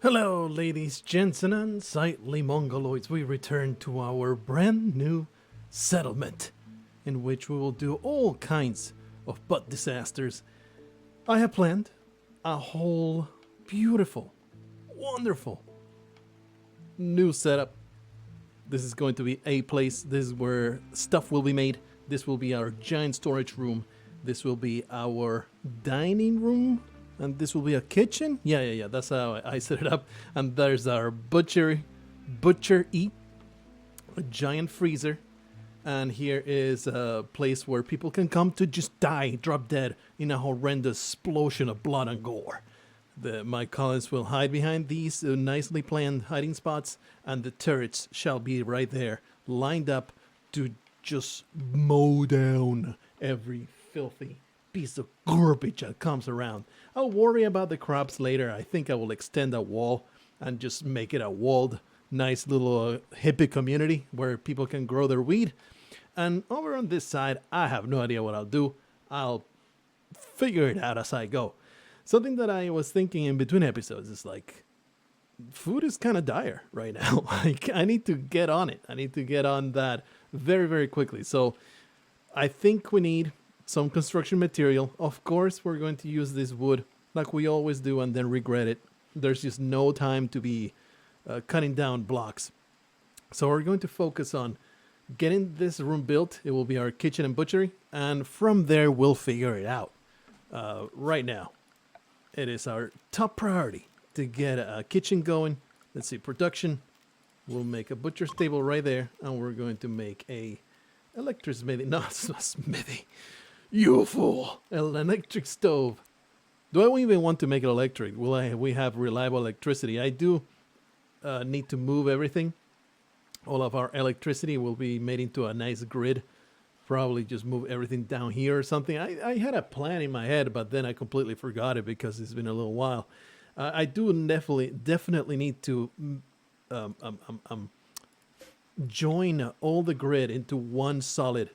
Hello, ladies, gents, and unsightly mongoloids. We return to our brand new settlement, in which we will do all kinds of butt disasters. I have planned a whole beautiful, wonderful new setup. This is going to be a place. This is where stuff will be made. This will be our giant storage room. This will be our dining room. And this will be a kitchen? Yeah. That's how I set it up. And there's our butcher eat, a giant freezer. And here is a place where people can come to just die, drop dead in a horrendous explosion of blood and gore. My colonists will hide behind these nicely planned hiding spots, and the turrets shall be right there, lined up to just mow down every filthy piece of garbage that comes around. I'll worry about the crops later. I think I will extend a wall and just make it a walled, nice little hippie community where people can grow their weed. And over on this side, I have no idea what I'll do. I'll figure it out as I go. Something that I was thinking in between episodes is like, food is kind of dire right now. I need to get on it. I need to get on that very, very quickly. So I think we need some construction material. Of course, we're going to use this wood like we always do and then regret it. There's just no time to be cutting down blocks. So we're going to focus on getting this room built. It will be our kitchen and butchery. And from there, we'll figure it out. Right now, it is our top priority to get a kitchen going. Let's see, production. We'll make a butcher's table right there. And we're going to make a electric smithy. No, it's not smithy. You fool! An electric stove. Do I even want to make it electric? We have reliable electricity? I do need to move everything. All of our electricity will be made into a nice grid. Probably just move everything down here or something. I had a plan in my head, but then I completely forgot it because it's been a little while. I do definitely need to join all the grid into one solid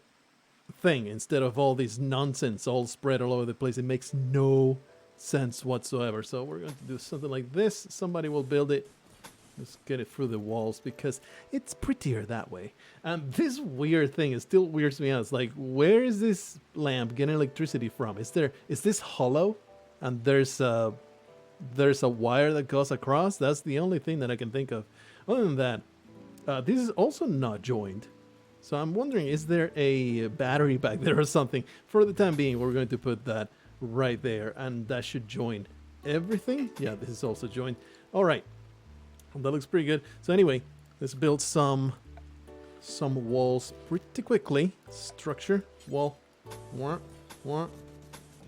thing instead of all this nonsense all spread all over the place. It makes no sense whatsoever. So we're going to do something like this. Somebody will build it. Let's get it through the walls because it's prettier that way. And this weird thing, it still weirds me out. It's like, where is this lamp getting electricity from? Is this hollow? And there's a wire that goes across? That's the only thing that I can think of. Other than that, this is also not joined. So I'm wondering, is there a battery back there or something? For the time being, we're going to put that right there, and that should join everything. Yeah, this is also joined. All right, that looks pretty good. So anyway, let's build some walls pretty quickly. Structure, wall,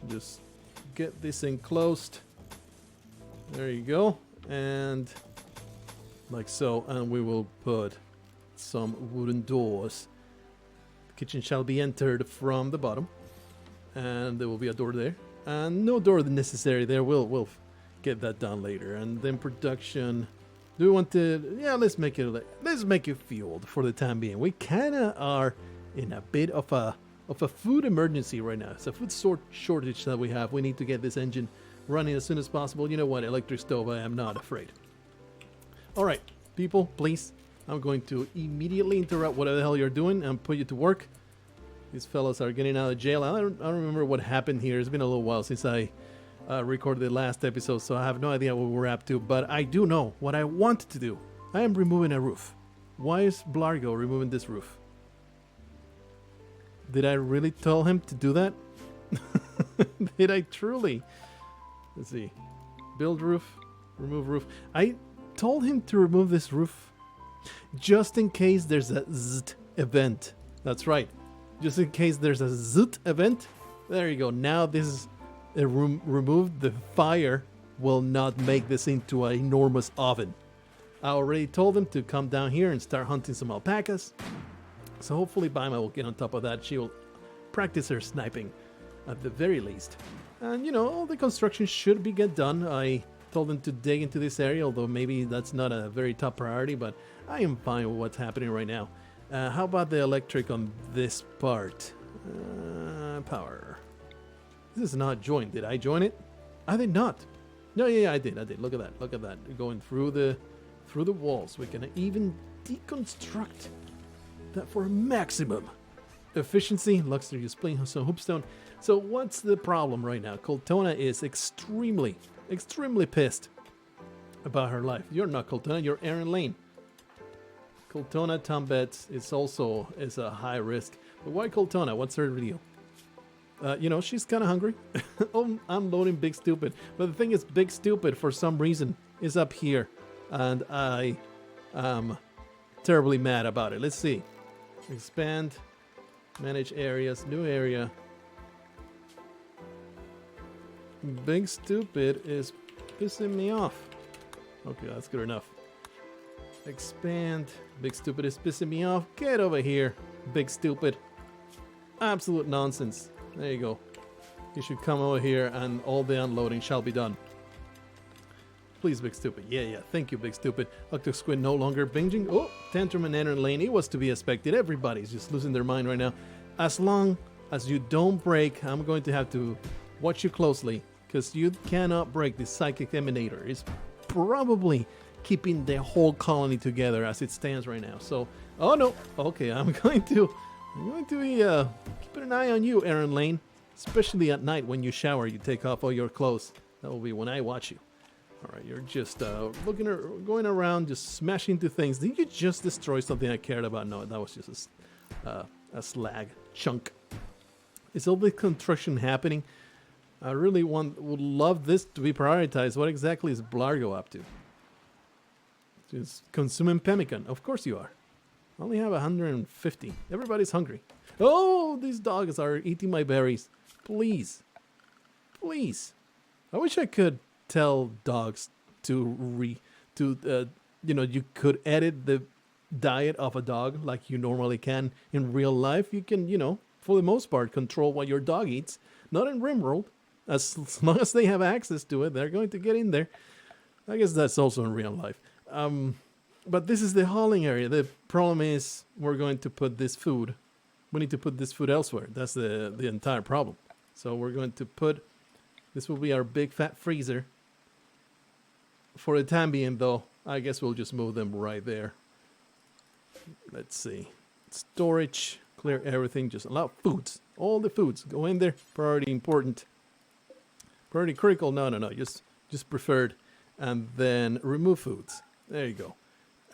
just get this enclosed. There you go, and like so, and we will put some wooden doors. The kitchen shall be entered from the bottom, and there will be a door there, and no door necessary there. We'll get that done later. And then production. Do we want to? Yeah, let's make it fueled for the time being. We kind of are in a bit of a food emergency right now. It's a food shortage that we have. We need to get this engine running as soon as possible. You know what? Electric stove. I am not afraid. All right, people, please. I'm going to immediately interrupt whatever the hell you're doing and put you to work. These fellas are getting out of jail. I don't remember what happened here. It's been a little while since I recorded the last episode, so I have no idea what we're up to. But I do know what I want to do. I am removing a roof. Why is Blargho removing this roof? Did I really tell him to do that? Did I truly? Let's see. Build roof. Remove roof. I told him to remove this roof just in case there's a ZT event. That's right. Just in case there's a ZT event. There you go. Now this is a room removed. The fire will not make this into an enormous oven. I already told him to come down here and start hunting some alpacas. So hopefully Baima will get on top of that. She will practice her sniping at the very least. And you know, all the construction should be get done. I told them to dig into this area, although maybe that's not a very top priority, but I am fine with what's happening right now. How about the electric on this part? Power. This is not joined. Did I join it? I did not. No, yeah, I did. Look at that. Look at that. Going through the walls. We can even deconstruct that for maximum efficiency. Luxury is playing some hoopstone. So what's the problem right now? Coltona is extremely pissed about her life. You're not Coltona, you're Aaron Lane. Coltona Tombet is a high risk. But why Coltona? What's her deal? You know, she's kind of hungry. Oh, I'm loading Big Stupid. But the thing is, Big Stupid, for some reason, is up here. And I am terribly mad about it. Let's see. Expand. Manage areas. New area. Big Stupid is pissing me off. Okay, that's good enough. Expand. Big Stupid is pissing me off. Get over here, Big Stupid. Absolute nonsense. There you go. You should come over here and all the unloading shall be done. Please, Big Stupid. Yeah. Thank you, Big Stupid. Octo Squid no longer binging. Oh, Tantrum and Aaron Lane. It was to be expected. Everybody's just losing their mind right now. As long as you don't break, I'm going to have to watch you closely, because you cannot break the psychic emanator. It's probably keeping the whole colony together as it stands right now. So, oh no. Okay, I'm going to be keeping an eye on you, Aaron Lane. Especially at night when you shower, you take off all your clothes. That will be when I watch you. All right, you're just going around, just smashing into things. Did you just destroy something I cared about? No, that was just a slag chunk. Is all the construction happening? I really would love this to be prioritized. What exactly is Blargho up to? Just consuming pemmican. Of course you are. I only have 150. Everybody's hungry. Oh, these dogs are eating my berries. Please. Please. I wish I could tell dogs to you could edit the diet of a dog like you normally can in real life. You can, for the most part, control what your dog eats. Not in Rimworld. As long as they have access to it, they're going to get in there. I guess that's also in real life. But this is the hauling area. The problem is we're going to put this food. We need to put this food elsewhere. That's the entire problem. So we're going to put... This will be our big fat freezer. For the time being, though, I guess we'll just move them right there. Let's see. Storage. Clear everything. Just allow foods. All the foods. Go in there. Priority important. Priority critical. No. Just preferred. And then remove foods. There you go.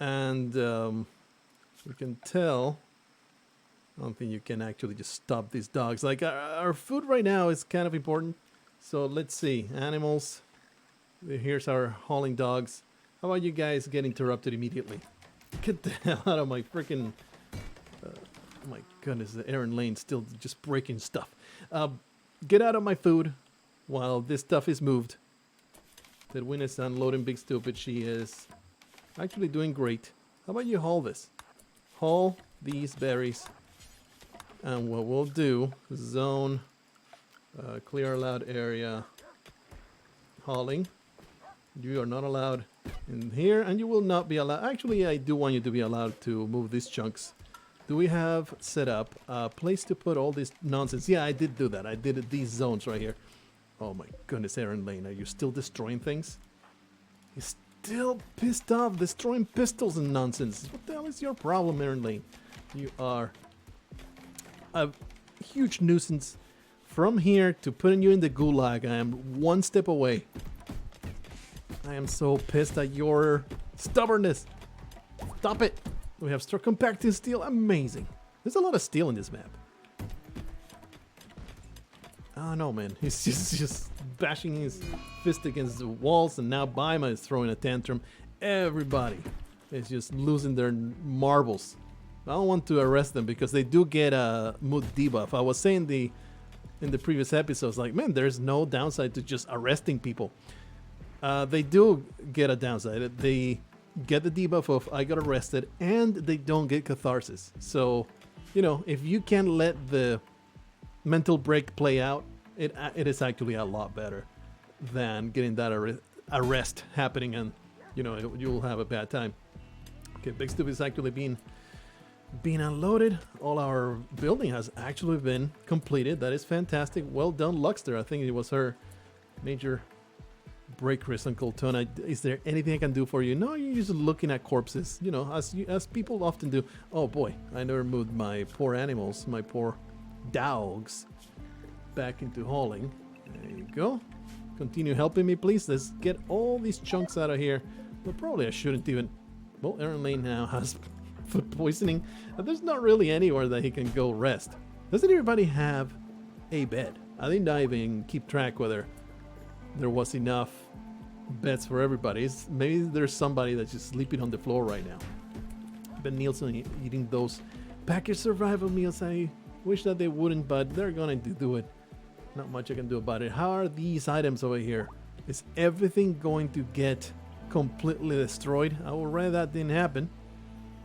And we can tell... I don't think you can actually just stop these dogs. Like, our food right now is kind of important. So let's see. Animals. Here's our hauling dogs. How about you guys get interrupted immediately? Get the hell out of my freaking... oh my goodness, the Aaron Lane still just breaking stuff. Get out of my food while this stuff is moved. Tedwin is unloading Big Stupid. She is actually doing great. How about you haul this? Haul these berries. And what we'll do, zone, clear allowed area, hauling. You are not allowed in here, and you will not be allowed. Actually, I do want you to be allowed to move these chunks. Do we have set up a place to put all this nonsense? Yeah, I did do that. I did these zones right here. Oh my goodness, Aaron Lane, are you still destroying things? He's still pissed off, destroying pistols and nonsense. What the hell is your problem, Aaron Lane? You are a huge nuisance. From here to putting you in the gulag, I am one step away. I am so pissed at your stubbornness. Stop it. We have compacting steel. Amazing. There's a lot of steel in this map. Oh no, man. He's just bashing his fist against the walls, and now Baima is throwing a tantrum. Everybody is just losing their marbles. I don't want to arrest them because they do get a mood debuff. I was saying in the previous episodes, like, man, there's no downside to just arresting people. They do get a downside. They get the debuff of I got arrested, and they don't get catharsis. So, if you can let the mental break play out, it is actually a lot better than getting that arrest happening, and you'll have a bad time. Okay, Big Stupid is actually being unloaded. All our building has actually been completed. That is fantastic. Well done, Luxter. I think it was her major break Chris Uncle Tona. Is there anything I can do for you? No, you're just looking at corpses, you know, as people often do. Oh boy, I never moved my poor animals, my poor dogs, back into hauling. There you go. Continue helping me, please. Let's get all these chunks out of here. Well, probably I shouldn't even. Well, Aaron Lane now has food poisoning. There's not really anywhere that he can go rest. Doesn't everybody have a bed? I didn't even keep track whether there was enough beds for everybody. Maybe there's somebody that's just sleeping on the floor right now. Ben Nielsen eating those packaged survival meals. I wish that they wouldn't, but they're going to do it. Not much I can do about it. How are these items over here? Is everything going to get completely destroyed? I would rather that didn't happen.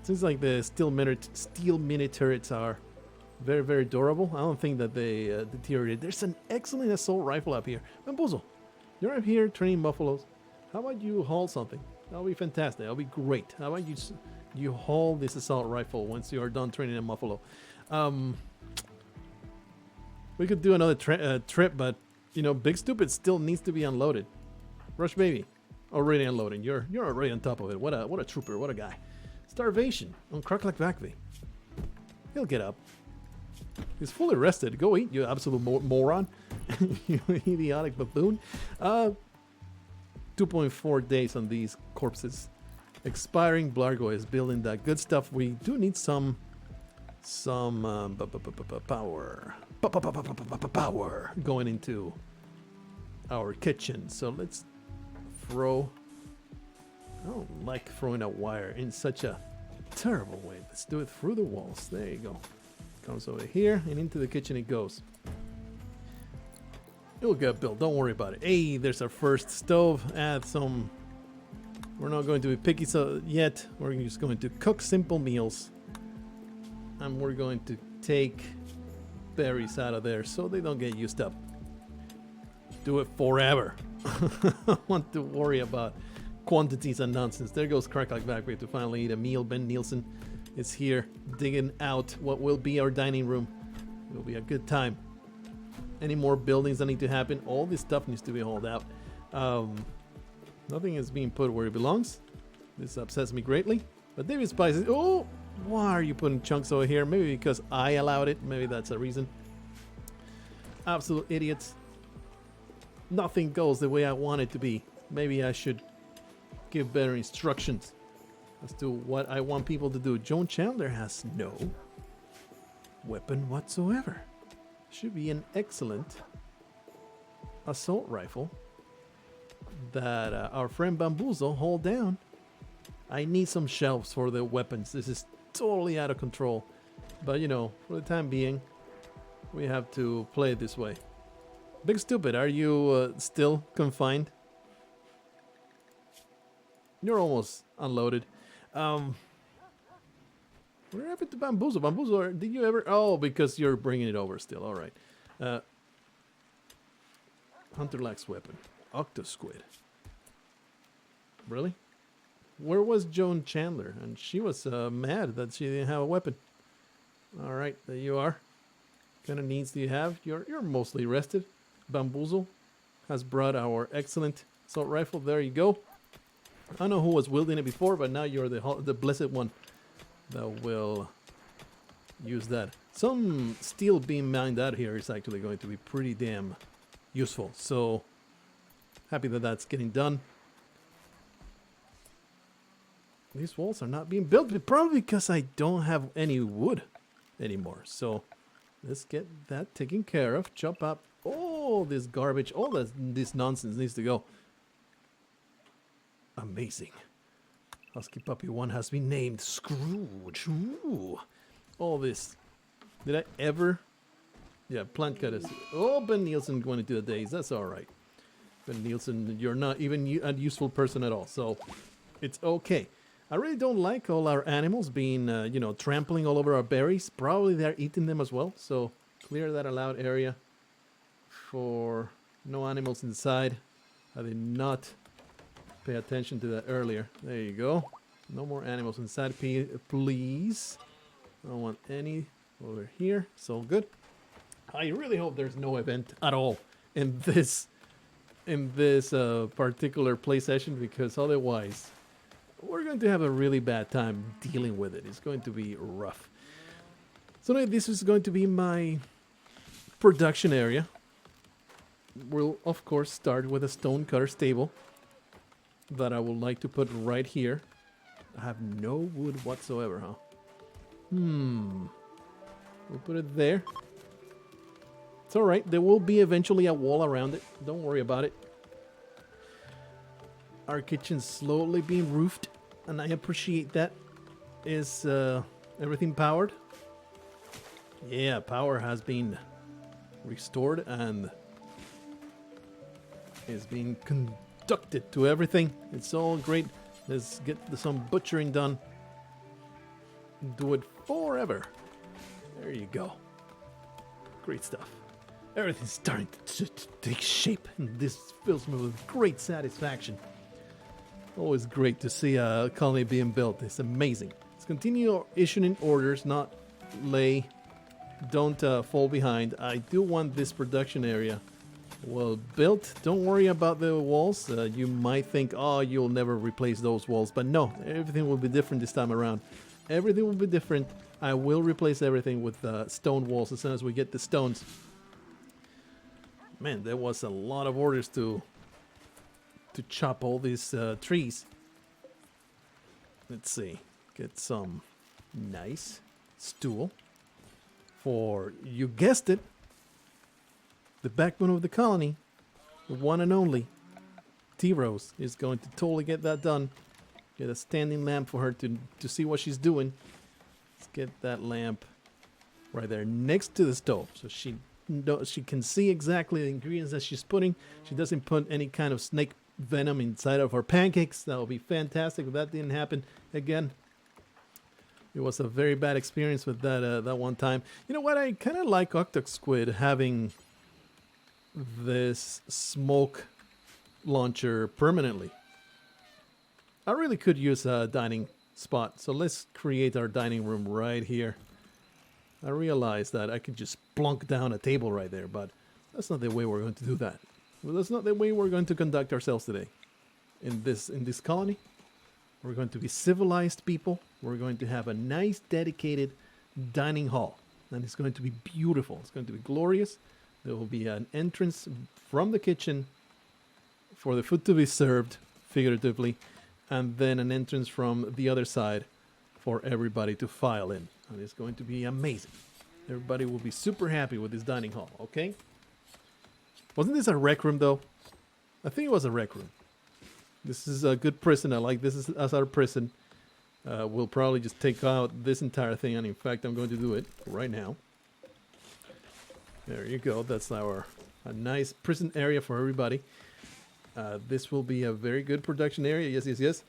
Seems like the steel mini turrets are very, very durable. I don't think that they deteriorate. There's an excellent assault rifle up here. Bamboozle, you're up here training buffaloes. How about you haul something? That'll be fantastic. That'll be great. How about you haul this assault rifle once you are done training a buffalo? We could do another trip, but you know, Big Stupid still needs to be unloaded. Rush Baby, already unloading. You're already on top of it. What a trooper. What a guy. Starvation on Kraklak Vakvi. He'll get up. He's fully rested. Go eat, you absolute moron. You idiotic buffoon. 2.4 days on these corpses. Expiring. Blargho is building that good stuff. We do need some power. Power going into our kitchen. So let's throw. I don't like throwing a wire in such a terrible way. Let's do it through the walls. There you go. Comes over here and into the kitchen it goes. It'll get built. Don't worry about it. Hey, there's our first stove. Add some. We're not going to be picky yet. We're just going to cook simple meals. And we're going to take berries out of there so they don't get used up. Do it forever. I don't want to worry about quantities and nonsense. There goes Kraklak Vakvi to finally eat a meal. Ben Nielsen is here digging out what will be our dining room. It'll be a good time. Any more buildings that need to happen? All this stuff needs to be hauled out. Nothing is being put where it belongs. This upsets me greatly. But David Spice is... Oh! Why are you putting chunks over here? Maybe because I allowed it. Maybe that's a reason. Absolute idiots. Nothing goes the way I want it to be. Maybe I should give better instructions as to what I want people to do. Joan Chandler has no weapon whatsoever. Should be an excellent assault rifle that our friend Bamboozle hold down. I need some shelves for the weapons. This is totally out of control. But you know, for the time being, we have to play it this way. Big Stupid, are you still confined? You're almost unloaded. What happened to Bamboozle? Bamboozle, did you ever... Oh, because you're bringing it over still. All right. Hunter lacks weapon. Octosquid. Really? Where was Joan Chandler? And she was mad that she didn't have a weapon. All right, there you are. What kind of needs do you have? You're mostly rested. Bamboozle has brought our excellent assault rifle. There you go. I don't know who was wielding it before, but now you're the blessed one that will use that. Some steel beam mined out here is actually going to be pretty damn useful. So happy that that's getting done. These walls are not being built, probably because I don't have any wood anymore. So let's get that taken care of. Chop up all this garbage. All this nonsense needs to go. Amazing. Husky Puppy 1 has been named Scrooge. Ooh. All this. Did I ever? Yeah, plant cutters. Oh, Ben Nielsen going to do the days. That's all right. Ben Nielsen, you're not even a useful person at all. So it's okay. I really don't like all our animals being, you know, trampling all over our berries. Probably they're eating them as well. So clear that allowed area for no animals inside. I did not pay attention to that earlier. There you go. No more animals inside, please. I don't want any over here. So good. I really hope there's no event at all in this in this particular play session, because otherwise we're going to have a really bad time dealing with it. It's going to be rough. So anyway, this is going to be my production area. We'll of course start with a stone cutter stable that I would like to put right here. I have no wood whatsoever, huh? We'll put it there. It's alright, there will be eventually a wall around it. Don't worry about it. Our kitchen's slowly being roofed, and I appreciate that. Is everything powered? Yeah, power has been restored and is being conducted to everything. It's all great. Let's get some butchering done. Do it forever. There you go. Great stuff. Everything's starting to take shape, and this fills me with great satisfaction. Always great to see a colony being built. It's amazing. Let's continue issuing orders, not lay. Don't fall behind. I do want this production area well built. Don't worry about the walls. You might think, oh, you'll never replace those walls. But no, everything will be different this time around. Everything will be different. I will replace everything with stone walls as soon as we get the stones. Man, there was a lot of orders to chop all these trees. Let's see. Get some nice stool for, you guessed it, the backbone of the colony, the one and only T-Rose is going to totally get that done. Get a standing lamp for her to see what she's doing. Let's get that lamp right there next to the stove, so she can see exactly the ingredients that she's putting. She doesn't put any kind of snake venom inside of her pancakes. That would be fantastic if that didn't happen again. It was a very bad experience with that one time. You know what? I kind of like Octox Squid having this smoke launcher permanently. I really could use a dining spot, so let's create our dining room right here. I realized that I could just plunk down a table right there, but that's not the way we're going to do that. Well, that's not the way we're going to conduct ourselves today. In this colony, we're going to be civilized people. We're going to have a nice dedicated dining hall, and it's going to be beautiful. It's going to be glorious. There will be an entrance from the kitchen for the food to be served, figuratively, and then an entrance from the other side for everybody to file in. And it's going to be amazing. Everybody will be super happy with this dining hall, okay? Wasn't this a rec room, though? I think it was a rec room. This is a good prison. I like this as our prison. We'll probably just take out this entire thing, and in fact, I'm going to do it right now. There you go. That's a nice prison area for everybody. This will be a very good production area. Yes, yes, yes.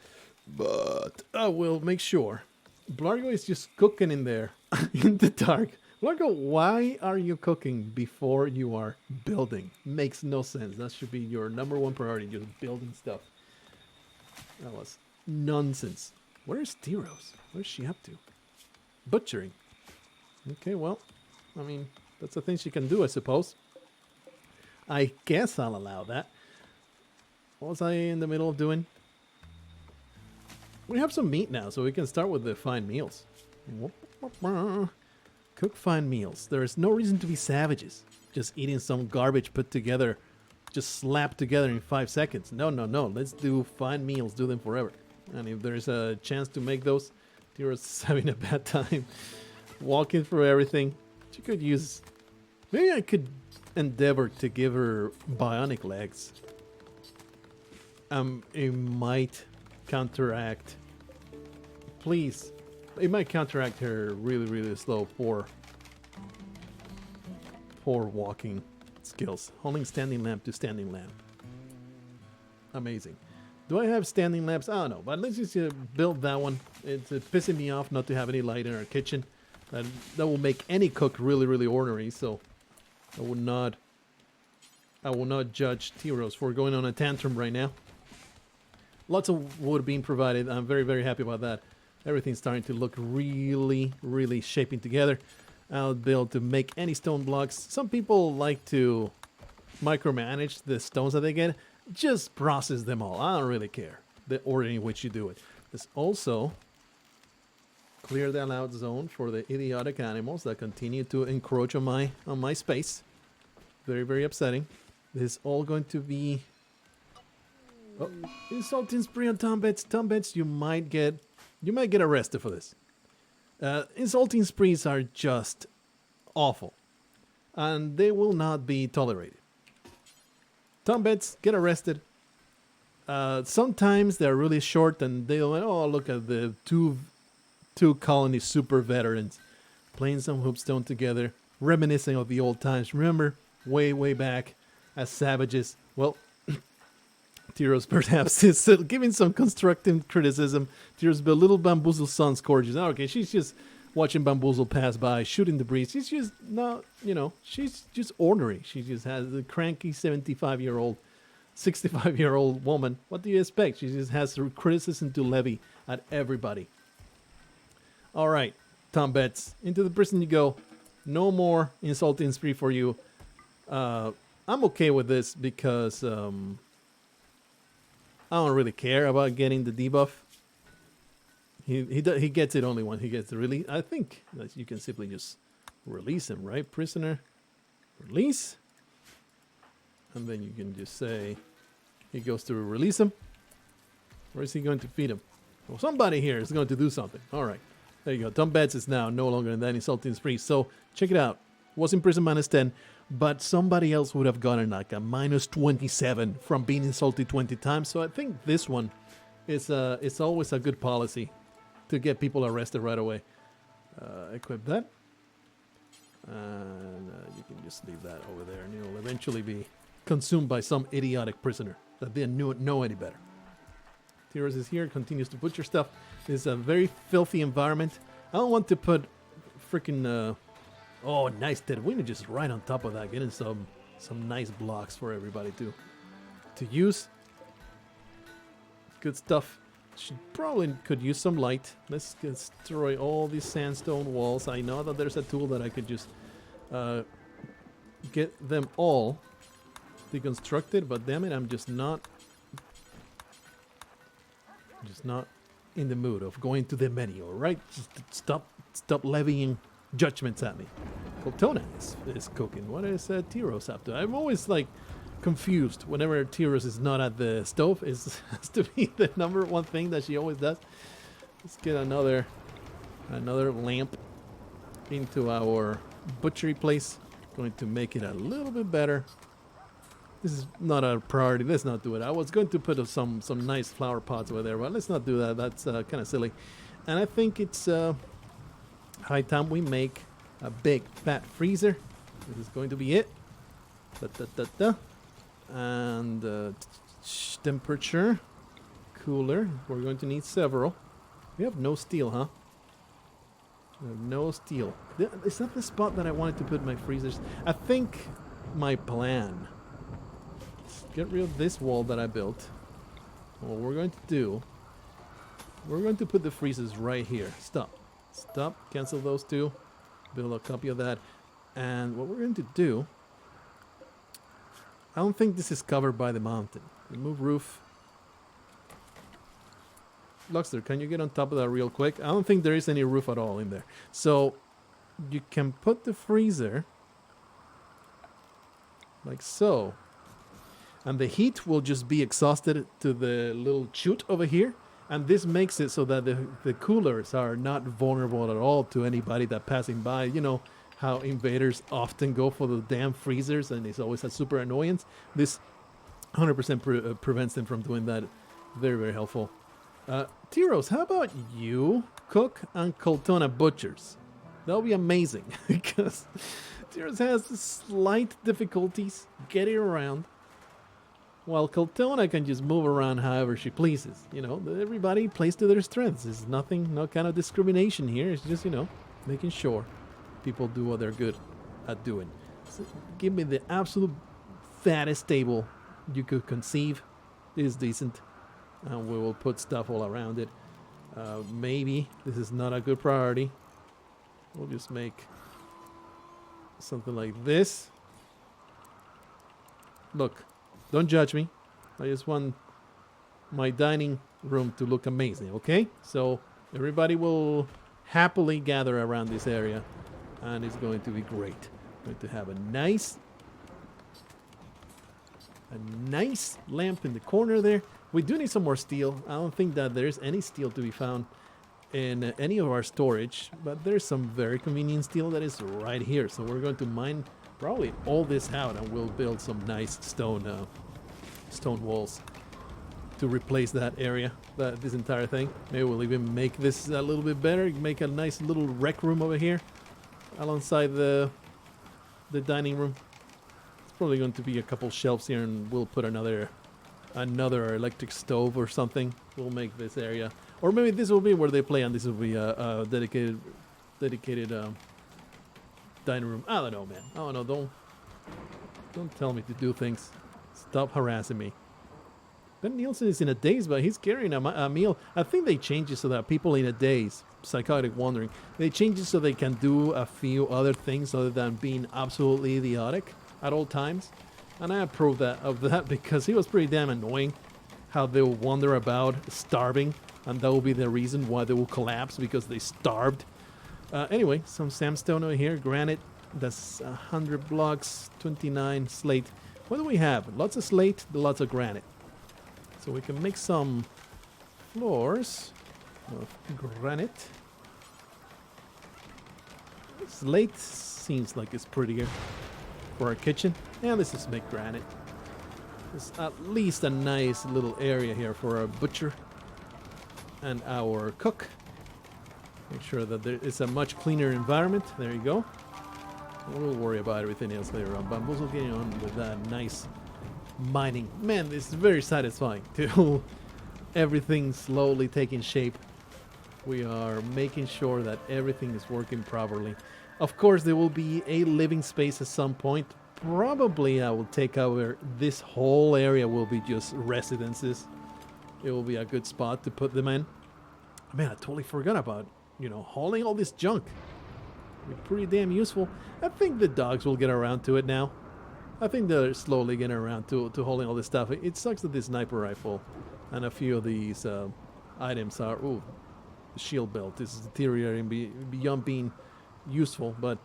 But I will make sure. Blargho is just cooking in there in the dark. Blargho, why are you cooking before you are building? Makes no sense. That should be your number one priority, just building stuff. That was nonsense. Where's T-Rose? What is she up to? Butchering. Okay, well, I mean, that's a thing she can do, I suppose. I guess I'll allow that. What was I in the middle of doing? We have some meat now, so we can start with the fine meals. Cook fine meals. There is no reason to be savages. Just eating some garbage put together, just slapped together in 5 seconds. No, no, no. Let's do fine meals. Do them forever. And if there's a chance to make those, Tira's having a bad time walking through everything. She could use... Maybe I could endeavor to give her bionic legs. It might counteract... Please. It might counteract her really, really slow, poor walking skills. Holding standing lamp to standing lamp. Amazing. Do I have standing lamps? I don't know, but let's just build that one. It's pissing me off not to have any light in our kitchen. That will make any cook really, really ornery, so I will not judge T-Rose for going on a tantrum right now. Lots of wood being provided. I'm very, very happy about that. Everything's starting to look really, really shaping together. I'll be able to make any stone blocks. Some people like to micromanage the stones that they get. just process them all. I don't really care the order in which you do it. Let's also clear the allowed zone for the idiotic animals that continue to encroach on my space. Very, very upsetting. This is all going to be... Oh, insulting spree on Tombets. Tombets, you might get arrested for this. Insulting sprees are just awful, and they will not be tolerated. Tombets get arrested. Sometimes they're really short, and they'll, oh, look at the two colony super veterans playing some hoopstone together, reminiscing of the old times. Remember, way back as savages. Well, Tyros perhaps is giving some constructive criticism. Tyros, but little Bamboozle son scourges. Okay, she's just watching Bamboozle pass by, shooting the breeze. She's just not, she's just ordinary. She just has a cranky 75-year-old, 65-year-old woman. What do you expect? She just has criticism to levy at everybody. All right, Tom Betts, into the prison you go. No more insulting spree for you. I'm okay with this because I don't really care about getting the debuff. He gets it only when he gets the release. I think that you can simply just release him, right? Prisoner, release. And then you can just say he goes to release him. Or is he going to feed him? Well, somebody here is going to do something. All right. There you go. Tom Betts is now no longer in that insulting spree. So check it out. Was in prison -10, but somebody else would have gotten like a -27 from being insulted 20 times. So I think this one is it's always a good policy to get people arrested right away. Equip that. And you can just leave that over there, and it'll eventually be consumed by some idiotic prisoner that didn't know any better. Tyros is here, continues to butcher stuff. This is a very filthy environment. I don't want to put freaking... oh, nice dead winner just right on top of that. Getting some nice blocks for everybody to use. Good stuff. She probably could use some light. Let's destroy all these sandstone walls. I know that there's a tool that I could just get them all deconstructed, but damn it, I'm just not in the mood of going to the menu, alright? Just stop levying judgments at me. Coltona is cooking. What is Tyros up to? I'm always like confused whenever Tyros is not at the stove. It has to be the number one thing that she always does. Let's get another lamp into our butchery place. Going to make it a little bit better. This is not a priority. Let's not do it. I was going to put some nice flower pots over there, but let's not do that. That's kind of silly. And I think it's high time we make a big fat freezer. This is going to be it. And temperature cooler. We're going to need several. We have no steel, huh? We have no steel. Is that the spot that I wanted to put my freezers? I think my plan. Let's get rid of this wall that I built. What we're going to do, we're going to put the freezers right here. Stop. Cancel those two. Build a copy of that. And what we're going to do, I don't think this is covered by the mountain. Remove roof. Luxter, can you get on top of that real quick? I don't think there is any roof at all in there. So you can put the freezer like so. And the heat will just be exhausted to the little chute over here. And this makes it so that the coolers are not vulnerable at all to anybody that passing by. You know how invaders often go for the damn freezers and it's always a super annoyance. This 100% prevents them from doing that. Very, very helpful. Tyros, how about you cook and Coltona butchers? That'll be amazing because Tyros has slight difficulties getting around. While Coltona can just move around however she pleases. You know, everybody plays to their strengths. There's nothing, no kind of discrimination here. It's just, making sure people do what they're good at doing. So give me the absolute fattest table you could conceive. It is decent. And we will put stuff all around it. Maybe this is not a good priority. We'll just make something like this. Look. Don't judge me. I just want my dining room to look amazing, okay? So everybody will happily gather around this area, and it's going to be great. Going to have a nice lamp in the corner there. We do need some more steel. I don't think that there's any steel to be found in any of our storage, but there's some very convenient steel that is right here. So we're going to mine probably all this out, and we'll build some nice stone walls to replace that area, this entire thing. Maybe we'll even make this a little bit better, make a nice little rec room over here alongside the dining room. It's probably going to be a couple shelves here, and we'll put another electric stove or something. We'll make this area, or maybe this will be where they play, and this will be a dedicated dining room. I don't know, man. I don't know. Don't tell me to do things. Stop harassing me. Ben Nielsen is in a daze, but he's carrying a meal. I think they changed it so that people in a daze, psychotic wandering, they changed it so they can do a few other things other than being absolutely idiotic at all times. And I approve of that because he was pretty damn annoying how they will wander about starving, and that will be the reason why they will collapse, because they starved. Anyway, some sandstone over here, granite. That's 100 blocks, 29 slate. What do we have? Lots of slate, lots of granite. So we can make some floors of granite. Slate seems like it's prettier for our kitchen. Yeah, let's just make granite. There's at least a nice little area here for our butcher and our cook. Make sure that there is a much cleaner environment. There you go. We'll worry about everything else later on. But we'll get on with that nice mining. Man, this is very satisfying to everything slowly taking shape. We are making sure that everything is working properly. Of course, there will be a living space at some point. Probably I will take over this whole area will be just residences. It will be a good spot to put them in. Man, I totally forgot about, hauling all this junk. It'll be pretty damn useful. I think the dogs will get around to it now. I think they're slowly getting around to hauling all this stuff. It sucks that this sniper rifle and a few of these items are... Ooh, the shield belt is deteriorating beyond being useful. But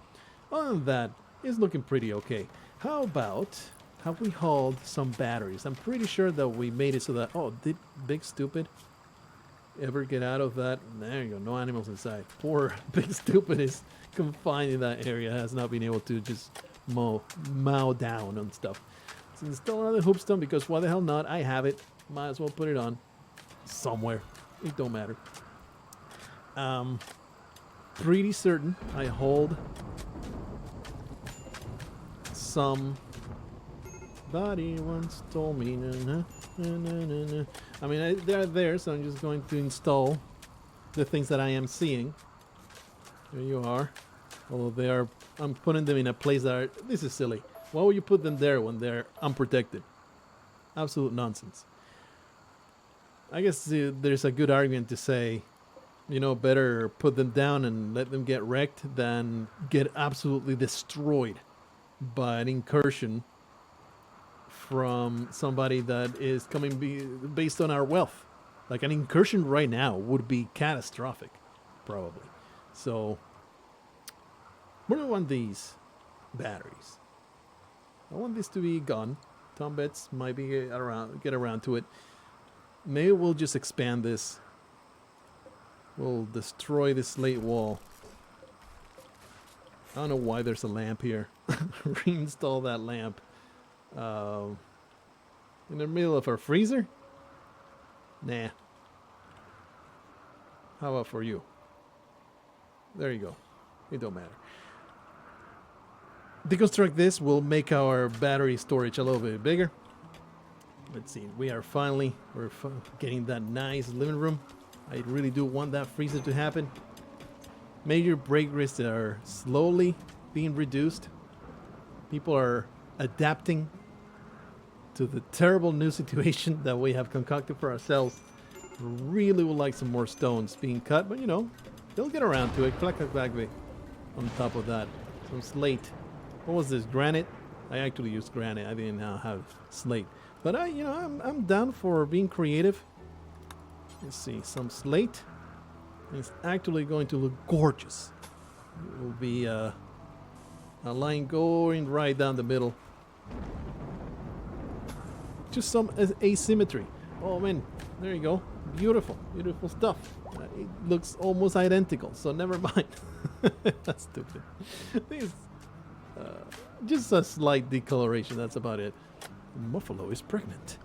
other than that, it's looking pretty okay. How about... have we hauled some batteries? I'm pretty sure that we made it so that... Oh, did Big Stupid ever get out of that? There you go, no animals inside. Poor Big Stupid is confined in that area, has not been able to just mow down on stuff. Let's install another hoopstone, because why the hell not? I have it. Might as well put it on somewhere. It don't matter. Pretty certain I hold some... Somebody once told me, I mean, they're there, so I'm just going to install the things that I am seeing. There you are. Although I'm putting them in a place that are, this is silly. Why would you put them there when they're unprotected? Absolute nonsense. I guess there's a good argument to say, better put them down and let them get wrecked than get absolutely destroyed by an incursion from somebody that is coming based on our wealth. Like an incursion right now would be catastrophic, probably. So, where do I want these batteries? I want this to be gone. Tom Betts might be get around to it. Maybe we'll just expand this. We'll destroy this slate wall. I don't know why there's a lamp here. Reinstall that lamp. In the middle of our freezer? Nah. How about for you? There you go. It don't matter. Deconstruct this will make our battery storage a little bit bigger. Let's see. We're getting that nice living room. I really do want that freezer to happen. Major break risks are slowly being reduced. People are adapting to the terrible new situation that we have concocted for ourselves. Really would like some more stones being cut, but they'll get around to it. On top of that, some slate. What was this? Granite? I actually used granite. I didn't have slate. But I'm down for being creative. Let's see, some slate. It's actually going to look gorgeous. It will be a line going right down the middle. Just some asymmetry. Oh man, there you go. Beautiful, beautiful stuff. It looks almost identical, so never mind. That's stupid. This, just a slight decoloration, that's about it. Muffalo is pregnant.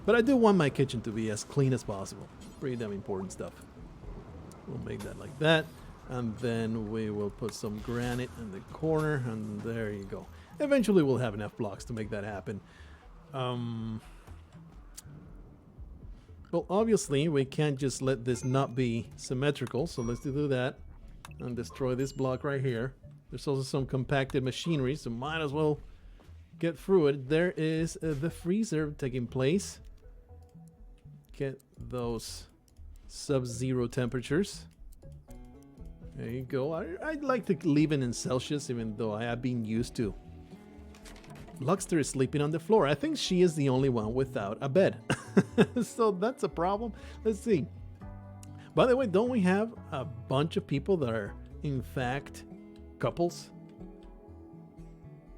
But I do want my kitchen to be as clean as possible. Pretty damn important stuff. We'll make that like that. And then we will put some granite in the corner, and there you go. Eventually we'll have enough blocks to make that happen. Well, obviously we can't just let this not be symmetrical, so let's do that and destroy this block right here. There's also some compacted machinery, so might as well get through it. There is the freezer taking place. Get those sub-zero temperatures. There you go. I'd like to leave it in Celsius, even though I have been used to. Luxter is sleeping on the floor. I think she is the only one without a bed. So that's a problem. Let's see. By the way, don't we have a bunch of people that are, in fact, couples?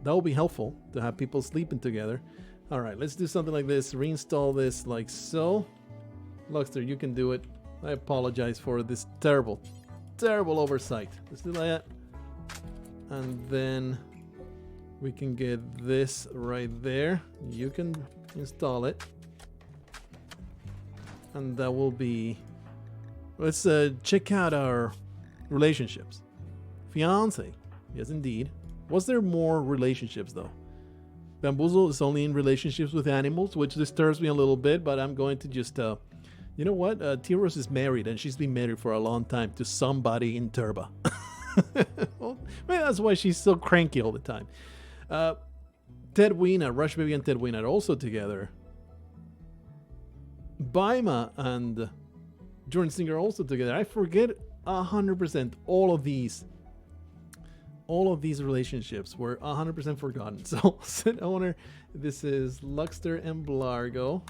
That would be helpful to have people sleeping together. All right, let's do something like this. Reinstall this like so. Luxter, you can do it. I apologize for this terrible oversight. Let's do that. And then we can get this right there. You can install it. And that will be... Let's check out our relationships. Fiance. Yes, indeed. Was there more relationships, though? Bamboozle is only in relationships with animals, which disturbs me a little bit, but I'm going to just... you know what? Tyros is married, and she's been married for a long time to somebody in Turba. Well, that's why she's so cranky all the time. Tedwina, Rush Baby and Tedwina are also together. Baima and Jordan Singer are also together. I forget 100% all of these relationships were 100% forgotten. So, set owner, this is Luxter and Blargho.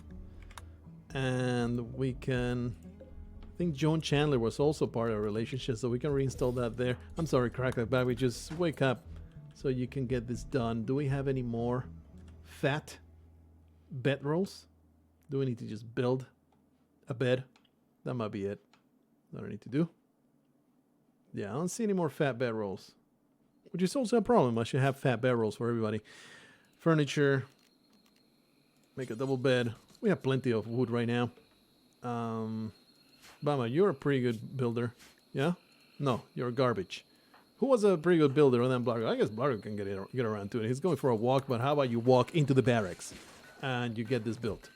And we can... I think Joan Chandler was also part of a relationship, so we can reinstall that there. I'm sorry, crack that back. We just wake up so you can get this done. Do we have any more fat bedrolls? Do we need to just build a bed? That might be it. That I need to do. Yeah, I don't see any more fat bedrolls, which is also a problem. I should have fat bedrolls for everybody. Furniture. Make a double bed. We have plenty of wood right now. Bama, you're a pretty good builder. Yeah? No, you're garbage. Who was a pretty good builder other than Blargho? I guess Blargho can get around to it. He's going for a walk, but how about you walk into the barracks and you get this built?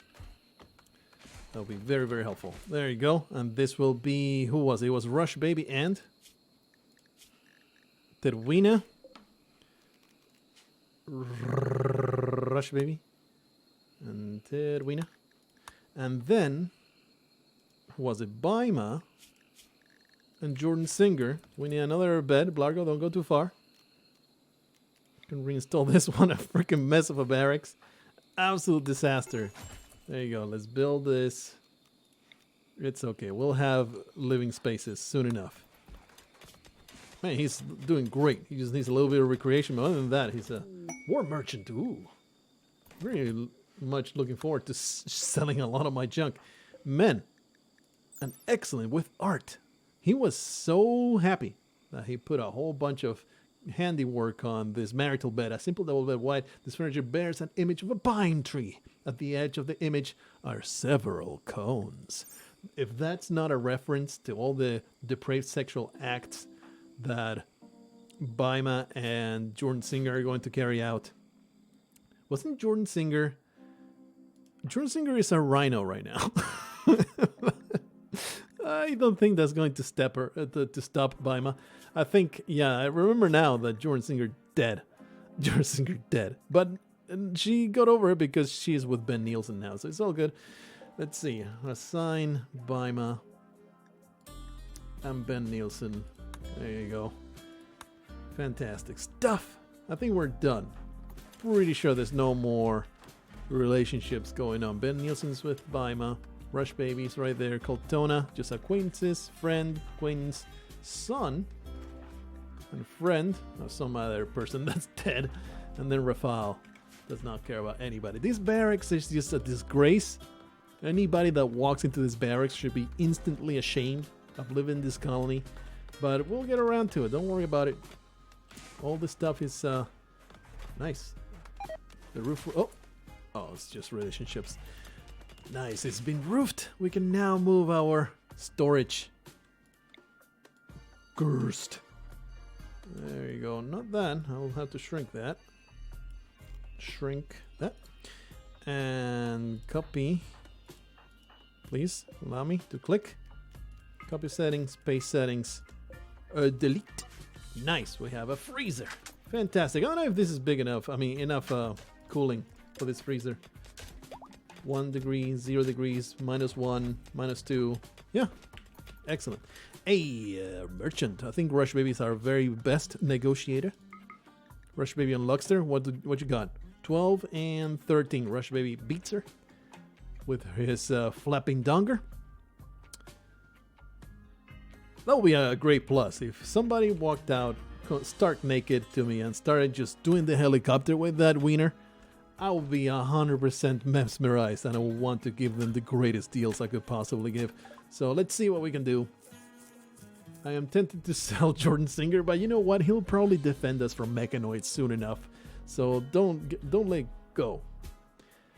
That'll be very, very helpful. There you go. And this will be... Who was it? It was Rush Baby and... Tedwina. Rush Baby. And Tedwina. And then... Was it Baima and Jordan Singer? We need another bed. Blargho, don't go too far. Can reinstall this one. A freaking mess of a barracks. Absolute disaster. There you go. Let's build this. It's okay. We'll have living spaces soon enough. Man, he's doing great. He just needs a little bit of recreation. But other than that, he's a war merchant. Ooh. Very much looking forward to selling a lot of my junk. Men. And excellent with art. He was so happy that he put a whole bunch of handiwork on this marital bed. A simple double bed white. This furniture bears an image of a pine tree. At the edge of the image are several cones. If that's not a reference to all the depraved sexual acts that Baima and Jordan Singer are going to carry out. Wasn't Jordan Singer... Jordan Singer is a rhino right now. I don't think that's going to stop Baima. I think, yeah, I remember now that Jordan Singer dead. Jordan Singer dead. But she got over it because she's with Ben Nielsen now, so it's all good. Let's see. Assign Baima and Ben Nielsen. There you go. Fantastic stuff. I think we're done. Pretty sure there's no more relationships going on. Ben Nielsen's with Weimar. Rush Baby's right there. Coltona, just acquaintances, friend, acquaintance, son, and friend of some other person that's dead. And then Rafal does not care about anybody. This barracks is just a disgrace. Anybody that walks into this barracks should be instantly ashamed of living in this colony. But we'll get around to it. Don't worry about it. All this stuff is nice. The roof... Oh, it's just relationships. Nice, it's been roofed. We can now move our storage. Gerst. There you go. Not that. I'll have to shrink that. Shrink that. And copy. Please allow me to click. Copy settings, paste settings. Delete. Nice, we have a freezer. Fantastic. I don't know if this is big enough. I mean, enough cooling for this freezer. 1 degree, 0 degrees, -1, -2. Yeah, excellent. A merchant. I think Rush Baby is our very best negotiator. Rush Baby and Luxter. What you got? 12 and 13. Rush Baby beats her with his flapping donger. That would be a great plus if somebody walked out stark naked to me and started just doing the helicopter with that wiener. I will be 100% mesmerized and I will want to give them the greatest deals I could possibly give. So let's see what we can do. I am tempted to sell Jordan Singer, but you know what? He'll probably defend us from mechanoids soon enough. So don't let go.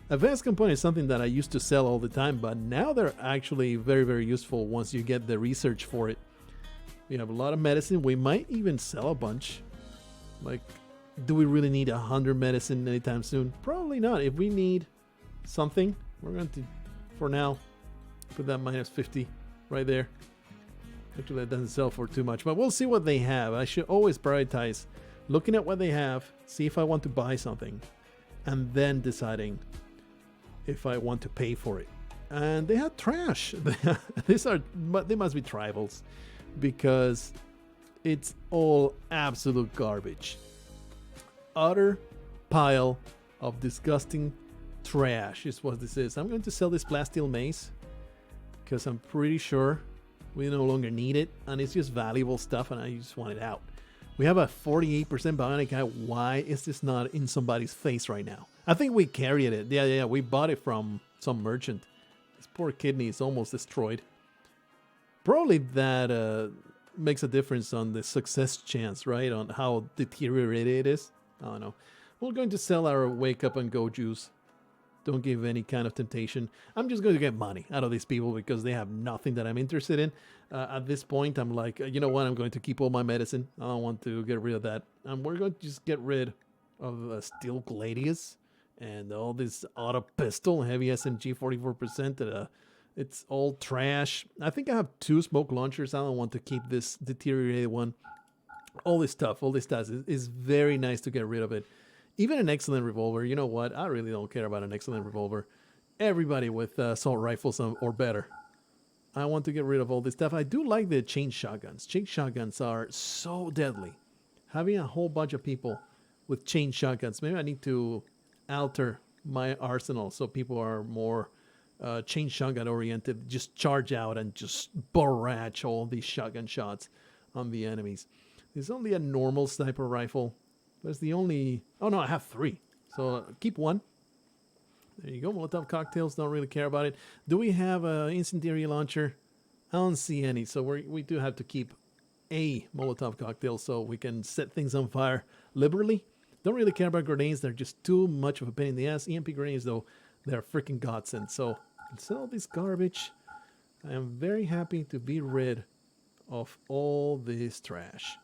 Advanced components is something that I used to sell all the time, but now they're actually very, very useful once you get the research for it. We have a lot of medicine. We might even sell a bunch. Like, do we really need 100 medicine anytime soon? Probably not. If we need something, we're going to, for now, put that -50 right there. Actually, that doesn't sell for too much, but we'll see what they have. I should always prioritize looking at what they have, see if I want to buy something, and then deciding if I want to pay for it. And they have trash. They must be tribals, because it's all absolute garbage. Utter pile of disgusting trash is what this is. I'm going to sell this plasteel mace because I'm pretty sure we no longer need it, and it's just valuable stuff, and I just want it out. We have a 48% bionic eye. Why is this not in somebody's face right now? I think we carried it. Yeah, we bought it from some merchant. This poor kidney is almost destroyed. Probably that makes a difference on the success chance, right? On how deteriorated it is. I don't know. We're going to sell our wake up and go juice. Don't give any kind of temptation. I'm just going to get money out of these people because they have nothing that I'm interested in. At this point, I'm like, you know what? I'm going to keep all my medicine. I don't want to get rid of that. And we're going to just get rid of Steel Gladius and all this auto pistol, heavy SMG, 44%. It's all trash. I think I have 2 smoke launchers. I don't want to keep this deteriorated one. All this stuff is very nice to get rid of it. Even an excellent revolver, you know what? I really don't care about an excellent revolver. Everybody with assault rifles or better. I want to get rid of all this stuff. I do like the chain shotguns. Chain shotguns are so deadly. Having a whole bunch of people with chain shotguns. Maybe I need to alter my arsenal so people are more chain shotgun oriented. Just charge out and just barrage all these shotgun shots on the enemies. There's only a normal sniper rifle. That's the only... Oh, no, I have 3. So keep 1. There you go. Molotov cocktails. Don't really care about it. Do we have an incendiary launcher? I don't see any. So we do have to keep a Molotov cocktail so we can set things on fire liberally. Don't really care about grenades. They're just too much of a pain in the ass. EMP grenades, though, they're freaking godsend. So sell this garbage. I am very happy to be rid of all this trash.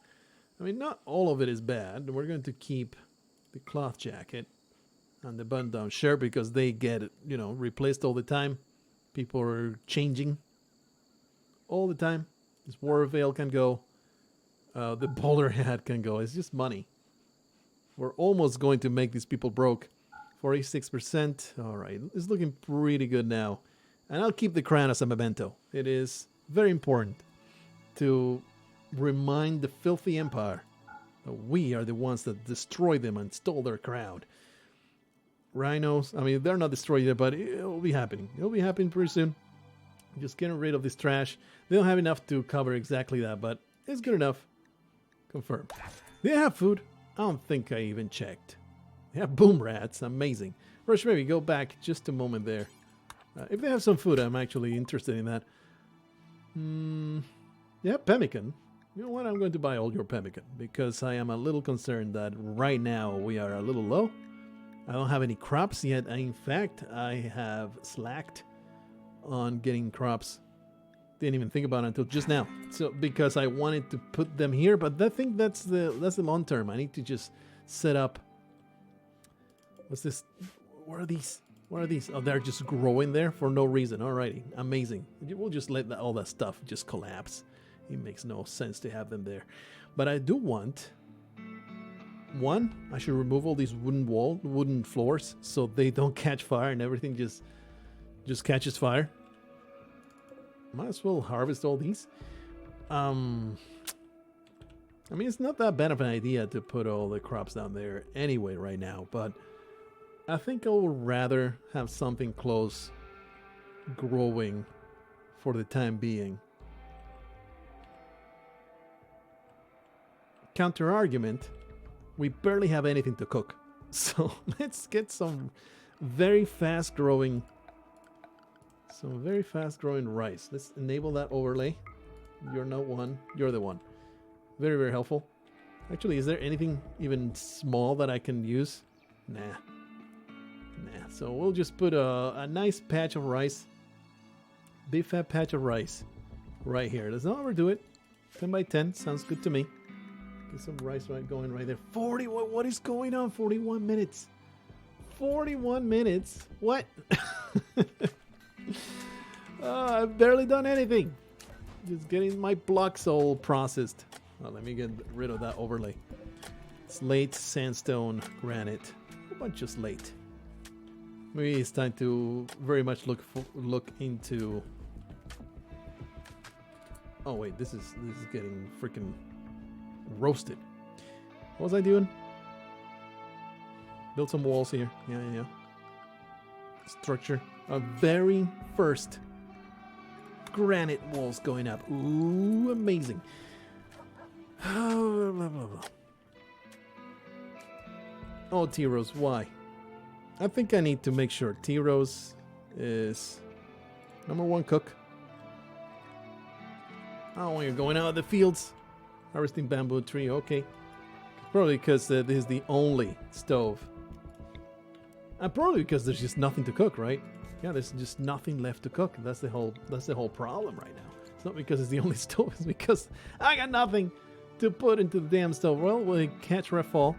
I mean, not all of it is bad. We're going to keep the cloth jacket and the button-down shirt because they get, replaced all the time. People are changing all the time. This war veil can go. The bowler hat can go. It's just money. We're almost going to make these people broke. 46%. All right. It's looking pretty good now. And I'll keep the crown as a memento. It is very important to remind the filthy empire that we are the ones that destroyed them and stole their crown. rhinos. I mean, they're not destroyed yet, but it'll be happening. It'll be happening pretty soon. Just getting rid of this trash. They don't have enough to cover exactly that, but it's good enough. Confirmed. They have food. I don't think I even checked. They have boom rats. Amazing. Rush, maybe go back just a moment there. If they have some food, I'm actually interested in that. Yeah, pemmican. You know what? I'm going to buy all your pemmican because I am a little concerned that right now we are a little low. I don't have any crops yet. In fact, I have slacked on getting crops. Didn't even think about it until just now. So because I wanted to put them here, but I think that's the long term. I need to just set up. What's this? What are these? What are these? Oh, they're just growing there for no reason. Alrighty, amazing. We'll just let all that stuff just collapse. It makes no sense to have them there. But I do want... One, I should remove all these wooden floors so they don't catch fire and everything just catches fire. Might as well harvest all these. I mean, it's not that bad of an idea to put all the crops down there anyway right now, but I think I would rather have something close growing for the time being. Counter argument, we barely have anything to cook. So let's get some very fast growing rice. Let's enable that overlay. You're not one, you're the one. Very, very helpful. Actually, is there anything even small that I can use? Nah. So we'll just put a nice patch of rice. Big fat patch of rice right here. Let's not overdo it. 10 by 10 sounds good to me. Get some rice going right there. 40, what is going on? 41 minutes. 41 minutes? What? I've barely done anything. Just getting my blocks all processed. Oh, let me get rid of that overlay. Slate, sandstone, granite. A bunch of slate. Maybe it's time to very much look into... Oh wait, this is getting freaking roasted. What was I doing? Build some walls here. Yeah. Structure. Our very first granite walls going up. Ooh, amazing. Oh, T-Rose, why? I think I need to make sure T-Rose is #1 cook. Oh, when you're going out of the fields, harvesting bamboo tree, okay. Probably because this is the only stove. And probably because there's just nothing to cook, right? Yeah, there's just nothing left to cook. That's the whole problem right now. It's not because it's the only stove, it's because I got nothing to put into the damn stove. Well, we'll catch Rafal,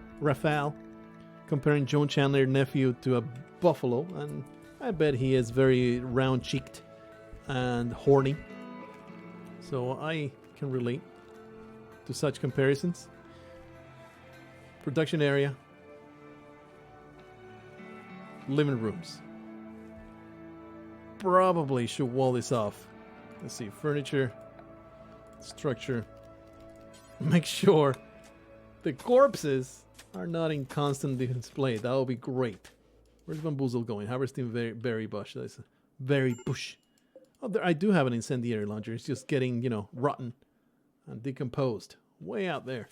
comparing Joan Chandler nephew to a buffalo, and I bet he is very round-cheeked and horny. So I can relate to such comparisons. Production area. Living rooms. Probably should wall this off. Let's see, furniture, structure. Make sure the corpses are not in constant display. That would be great. Where's Bamboozle going? Harvesting berry bush. That's a berry bush. Oh, there, I do have an incendiary launcher. It's just getting, rotten and decomposed. Way out there.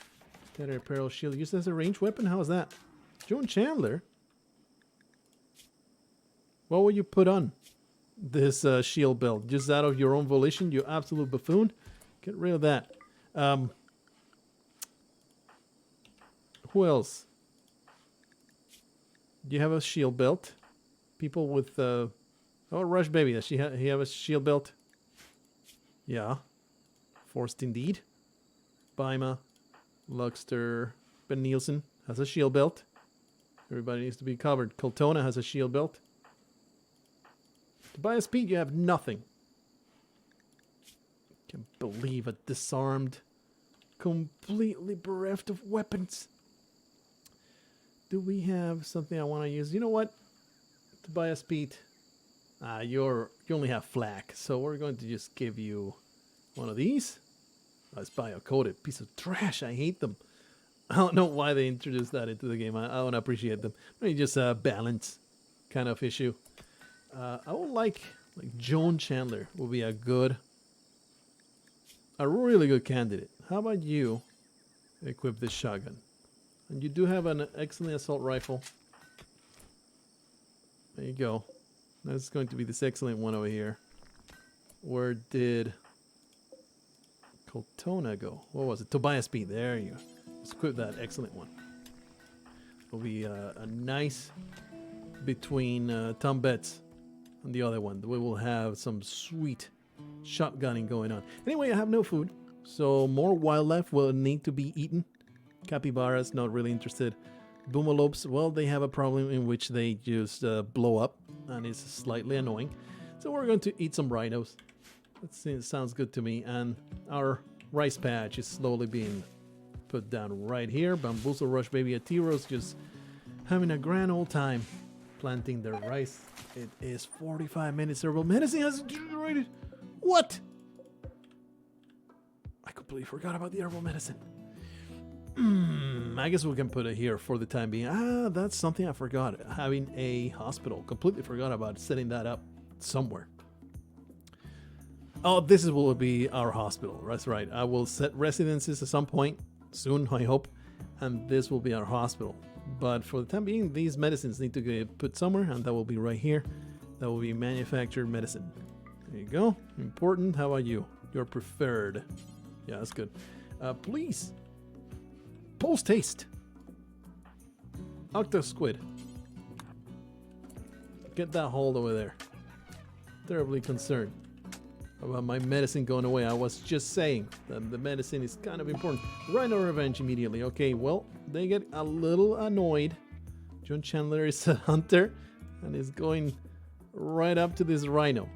Tether apparel shield. Used as a ranged weapon? How is that? Joan Chandler? What will you put on this shield belt? Just out of your own volition? You absolute buffoon? Get rid of that. Who else? Do you have a shield belt? People with... oh, Rush Baby. Does he have a shield belt? Yeah. Forced indeed. Baima. Luxter. Ben Nielsen has a shield belt. Everybody needs to be covered. Coltona has a shield belt. Tobias Pete, you have nothing. Can't believe a disarmed, completely bereft of weapons. Do we have something I want to use? You know what? Tobias Pete, you only have flak, so we're going to just give you one of these. Oh, it's bio-coated. Piece of trash. I hate them. I don't know why they introduced that into the game. I don't appreciate them. Maybe just balance. kind of issue. I would like Joan Chandler will be a really good candidate. How about you equip this shotgun? And you do have an excellent assault rifle. There you go. That's going to be this excellent one over here. Where did Coltona go? What was it? Tobias B. There you go. Let's equip that excellent one. Will be a nice between Tom Betts and the other one. We will have some sweet shotgunning going on. Anyway, I have no food, so more wildlife will need to be eaten. Capybaras, not really interested. Boomalopes, well, they have a problem in which they just blow up, and it's slightly annoying. So we're going to eat some rhinos. That sounds good to me. And our rice patch is slowly being put down right here. Bamboozle Rush Baby Atiro's just having a grand old time planting their rice. It is 45 minutes. Herbal medicine has generated. What? I completely forgot about the herbal medicine. I guess we can put it here for the time being. That's something I forgot. Having a hospital. Completely forgot about setting that up somewhere. Oh, will be our hospital. That's right. I will set residences at some point soon, I hope. And this will be our hospital. But for the time being, these medicines need to get put somewhere. And that will be right here. That will be manufactured medicine. There you go. Important. How about you? Your preferred. Yeah, that's good. Please. Post haste. Octo squid. Get that hold over there. Terribly concerned about my medicine going away. I was just saying that the medicine is kind of important. Rhino revenge immediately. Okay, well, they get a little annoyed. John Chandler is a hunter and is going right up to this rhino.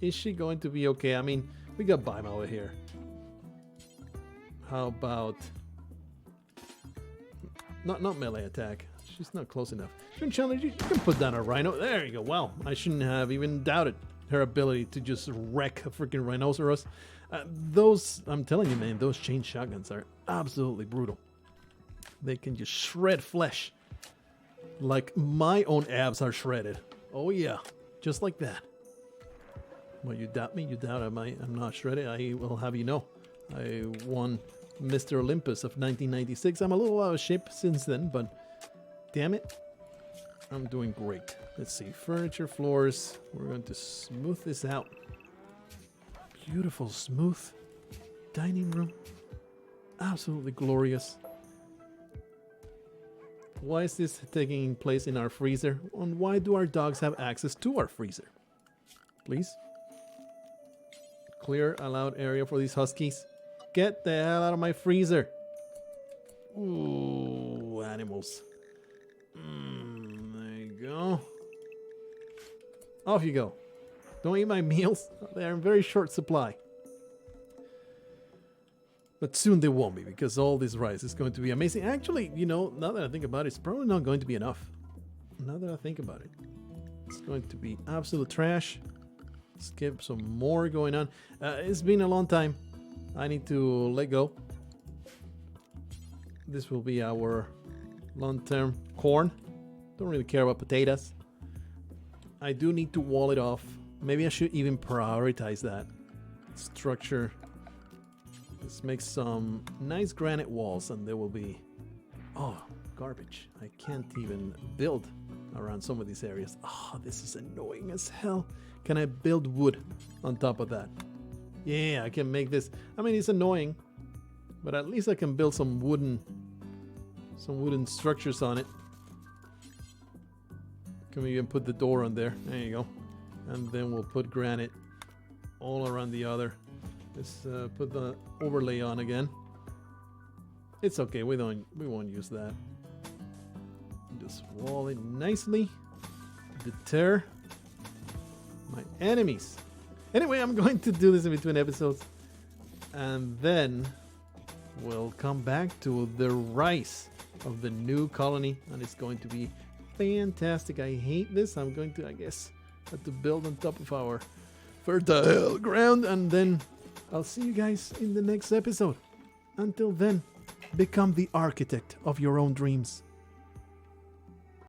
Is she going to be okay? I mean, we got Bima over here. How about... Not melee attack. She's not close enough. John Chandler, you can put down a rhino. There you go. Wow, I shouldn't have even doubted her ability to just wreck a freaking rhinoceros. I'm telling you, man, those chain shotguns are absolutely brutal. They can just shred flesh. Like my own abs are shredded. Oh yeah, just like that. Well, you doubt me? You doubt I'm not shredded? I will have you know. I won Mr. Olympus of 1996. I'm a little out of shape since then, but damn it, I'm doing great. Let's see, furniture, floors. We're going to smooth this out. Beautiful, smooth dining room. Absolutely glorious. Why is this taking place in our freezer? And why do our dogs have access to our freezer? Please. Clear allowed area for these huskies. Get the hell out of my freezer. Ooh, animals. There you go. Off you go. Don't eat my meals. They're in very short supply. But soon they won't be, because all this rice is going to be amazing. Actually, you know, now that I think about it, it's probably not going to be enough. Now that I think about it. It's going to be absolute trash. Let's get some more going on. It's been a long time. I need to let go. This will be our long-term corn. Don't really care about potatoes. I do need to wall it off. Maybe I should even prioritize that. Structure. Let's make some nice granite walls and there will be... Oh, garbage. I can't even build around some of these areas. Oh, this is annoying as hell. Can I build wood on top of that? Yeah, I can make this. I mean, it's annoying, but at least I can build some wooden structures on it. Can we even put the door on there? There you go. And then we'll put granite all around the other. Let's put the overlay on again. It's okay. We won't use that. Just wall it nicely. Deter my enemies. Anyway, I'm going to do this in between episodes. And then we'll come back to the rice of the new colony. And it's going to be fantastic. I hate this. I'm going to, I guess, have to build on top of our fertile ground. And then I'll see you guys in the next episode. Until then, become the architect of your own dreams.